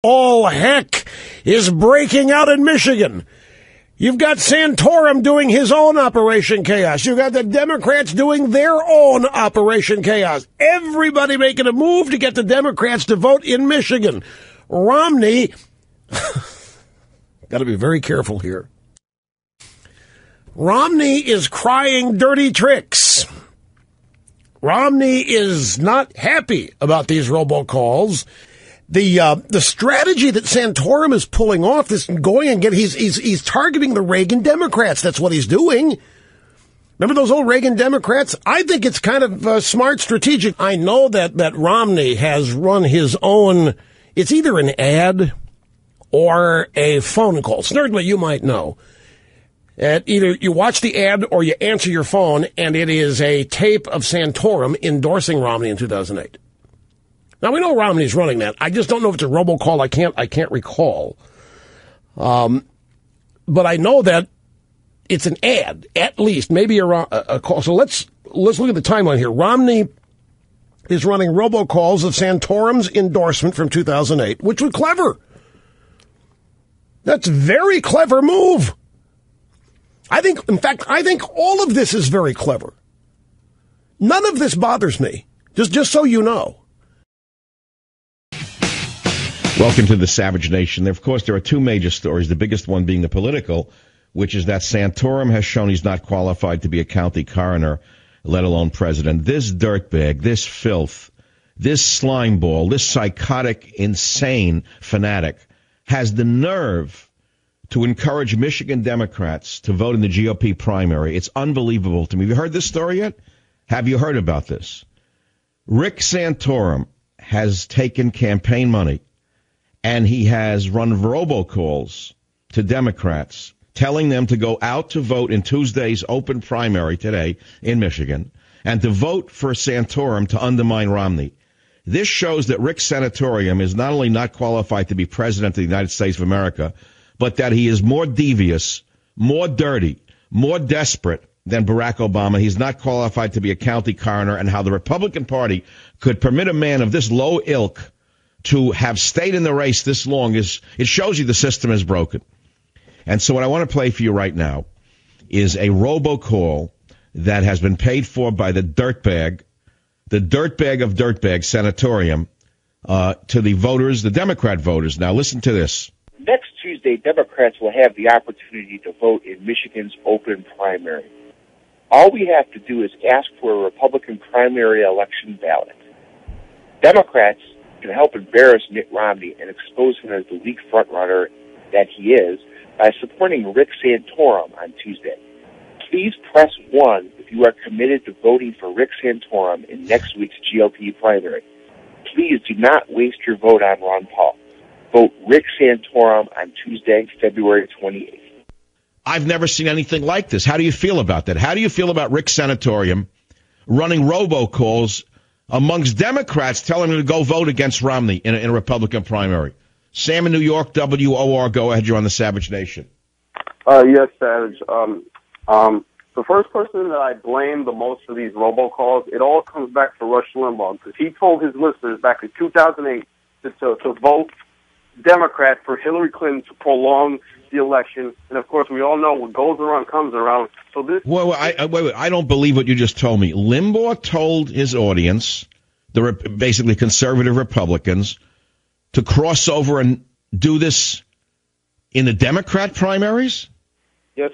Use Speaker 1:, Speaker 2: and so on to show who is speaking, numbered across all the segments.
Speaker 1: All heck is breaking out in Michigan. You've got Santorum doing his own Operation Chaos. You've got the Democrats doing their own Operation Chaos. Everybody making a move to get the Democrats to vote in Michigan. Romney, got to be very careful here. Romney is crying dirty tricks. Romney is not happy about these robocalls. The strategy that Santorum is pulling off, this going and he's targeting the Reagan Democrats. That's what he's doing. Remember those old Reagan Democrats? I think it's kind of smart, strategic. I know that Romney has run his own. It's either an ad or a phone call. Snerdly, you might know. Either you watch the ad or you answer your phone, and it is a tape of Santorum endorsing Romney in 2008. Now, we know Romney's running that. I just don't know if it's a robocall. I can't recall. But I know that it's an ad, at least, maybe a call. So let's look at the timeline here. Romney is running robocalls of Santorum's endorsement from 2008, which was clever. That's a very clever move. I think all of this is very clever. None of this bothers me, just so you know.
Speaker 2: Welcome to the Savage Nation. Of course, there are two major stories, the biggest one being the political, which is that Santorum has shown he's not qualified to be a county coroner, let alone president. This dirtbag, this filth, this slimeball, this psychotic, insane fanatic has the nerve to encourage Michigan Democrats to vote in the GOP primary. It's unbelievable to me. Have you heard this story yet? Have you heard about this? Rick Santorum has taken campaign money, and he has run robocalls to Democrats, telling them to go out to vote in Tuesday's open primary today in Michigan, and to vote for Santorum to undermine Romney. This shows that Rick Santorum is not only not qualified to be president of the United States of America, but that he is more devious, more dirty, more desperate than Barack Obama. He's not qualified to be a county coroner, and how the Republican Party could permit a man of this low ilk to have stayed in the race this long it shows you the system is broken. And so what I want to play for you right now is a robocall that has been paid for by the dirtbag of dirtbags, Santorum, to the voters, the Democrat voters. Now listen to this.
Speaker 3: Next Tuesday, Democrats will have the opportunity to vote in Michigan's open primary. All we have to do is ask for a Republican primary election ballot. Democrats can help embarrass Mitt Romney and expose him as the weak frontrunner that he is by supporting Rick Santorum on Tuesday. Please press 1 if you are committed to voting for Rick Santorum in next week's GOP primary. Please do not waste your vote on Ron Paul. Vote Rick Santorum on Tuesday, February 28th.
Speaker 2: I've never seen anything like this. How do you feel about that? How do you feel about Rick Santorum running robocalls amongst Democrats, telling them to go vote against Romney in a Republican primary? Sam in New York, WOR, go ahead. You're on the Savage Nation.
Speaker 4: Yes, Savage. The first person that I blame the most for these robocalls, it all comes back to Rush Limbaugh, because he told his listeners back in 2008 to vote Democrat for Hillary Clinton to prolong the election. And, of course, we all know what goes around comes around. So this.
Speaker 2: Wait, I don't believe what you just told me. Limbaugh told his audience, basically conservative Republicans, to cross over and do this in the Democrat primaries?
Speaker 4: Yes,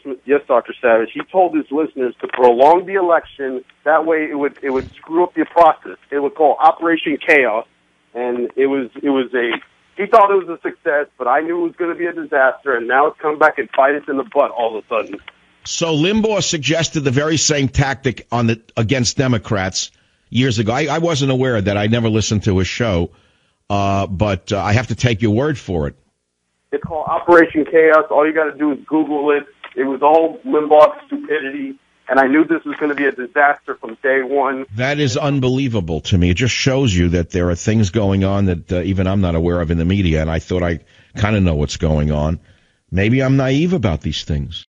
Speaker 4: Dr. Savage. He told his listeners to prolong the election. That way, it would screw up the process. It would call Operation Chaos, and he thought it was a success, but I knew it was going to be a disaster, and now it's come back and bite us in the butt all of a sudden.
Speaker 2: So Limbaugh suggested the very same tactic against Democrats years ago. I wasn't aware of that. I never listened to his show, but I have to take your word for it.
Speaker 4: It's called Operation Chaos. All you got to do is Google it. It was all Limbaugh's stupidity, and I knew this was going to be a disaster from day one.
Speaker 2: That is unbelievable to me. It just shows you that there are things going on that even I'm not aware of in the media, and I thought I kind of know what's going on. Maybe I'm naive about these things.